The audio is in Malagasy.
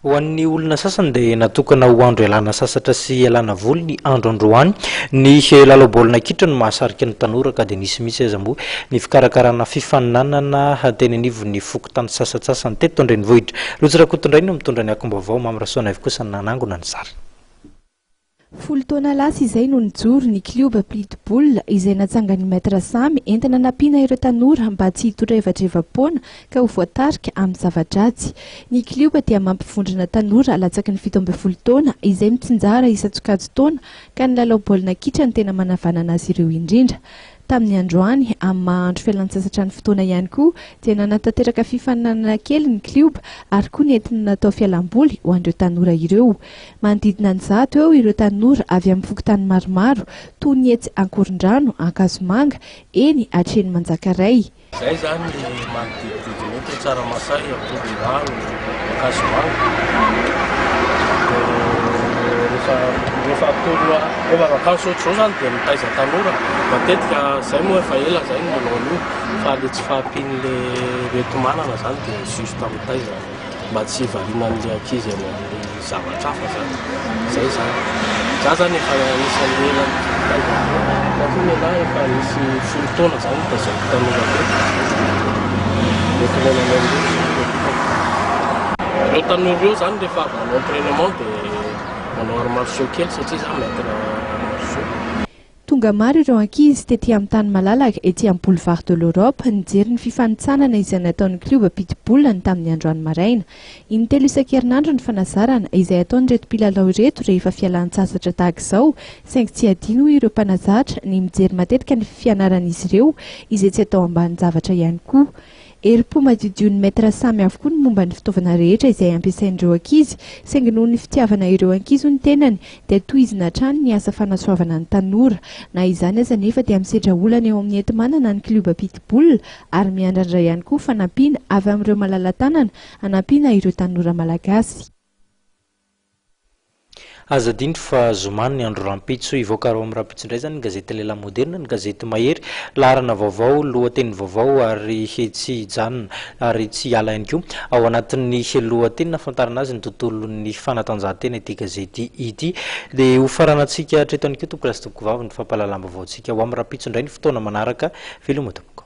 Ho an'ny olona sasany dia natokana ho andro ialana sasatra sy ialana voly ny andro androany. Ny lalao baolina kitra no mahasarika ny tanora ka dia nisy misy aza mbo ny fikarakarana fifaninanana teny anivon'ny fokontany sasatsasany teto Andrenivohitra. Lotsirakotondrainy no mitondra ny akombavao mamirasoana avy kosa nanangona ny sary. Folo taona lasa izay no nijoro ny klioba Pitbull izay natsangany maître Samy entina nampiana ireo tanora mba tsy hitondra evadreva-poana ka ho voatarika amin'ny zava-dratsy. Ny klioba dia mampivondrona tanora latsaky ny 17 taona izay mitsinjara isa-tsokajy taona ka ny lalao baolina kitra ny tena manavanana azy ireo indrindra. Tamin'ny androany amin'ny mahandro fialan-tsasatra ny fotoana ihany koa dia nanatanteraka fifaninanana kely ny klioba ary koa nentina natao fialamboly ho an'ireo tanora ireo. Manodidina ny 100 eo ireo tanora avy amin'ny fokontany maromaro toy ny etsy Ankorondrano, Ankazomanga, eny hatreny Manjakaray. Zay zany manodidididina eto Tsaramasay, Ankorondrano, Ankazomanga. Rehefa vakanso ohatr'izao zany dia mitaiza tanora matetika zay moa efa ela zay no manao an'io fa le tsy fahampian'le reto-manana zany dia juste mitaiza mba tsy varianan'le ankizy amin'ny zavatra hafa zany. Zay zany. Za zany efa isan'ny ela mitaiza satria ny anahy efa nisy 10 taona zany nitaizako tanora ireo tanora ireo zany rehefa manao entraînement dia manao arts martiaux kely satria za maître martiaux. Tonga maro ireo ankizy tetỳ amin'ny tany malalaka ety amin'ny boulevard de l'Europe nijery ny fifanitsanana izay nataon'ny klioba Pitbull ny tamin'ny androany maraina. Intelo isan-kerinandro ny fanazarana izay ataon'ny reto mpilalao ireto rehefa fialan-tsasatra tahaka izao, saingy tsy adino ireo mpanazatra ny mijery matetika ny fianaran'izy ireo izay tsy atao ambany zavatra ihany koa. Erim-po madiodio-ny maître Samy avokoa ny momba ny fitaovana rehetra izay ampiasain'ireo ankizy, saingy noho ny fitiavana ireo ankizy ny tenany dia tohizina hatrany ny asa fanasoavana ny tanora. Na izany aza nefa dia misedra olana eo amin'ny enti-manana ny klioba Pitbull ary miandrandray ihany koa fanampiana avy amin'ireo malala-tanana hanampiana ireo tanora malagasy. Aza dindry fa zomany ny andro rampitso ivoaka rao amin'ny rampitso indray zany ny gazety Lela Moderna, ny gazety Mahery, laharana vaovao, lohateny vaovao ary tsy hijanona ary tsy hiala ihany koa ao anatin'ny lohateny nafantarana azy ny tontolon'ny fanatanjahantena ity gazety ity. Dia ho faranantsika hatreto ihany koa tompo lasy toko vavy ny fampahalalam-baovaontsika ho amin'ny rampitso indray ny fotoana manaraka. Veloma tompoko.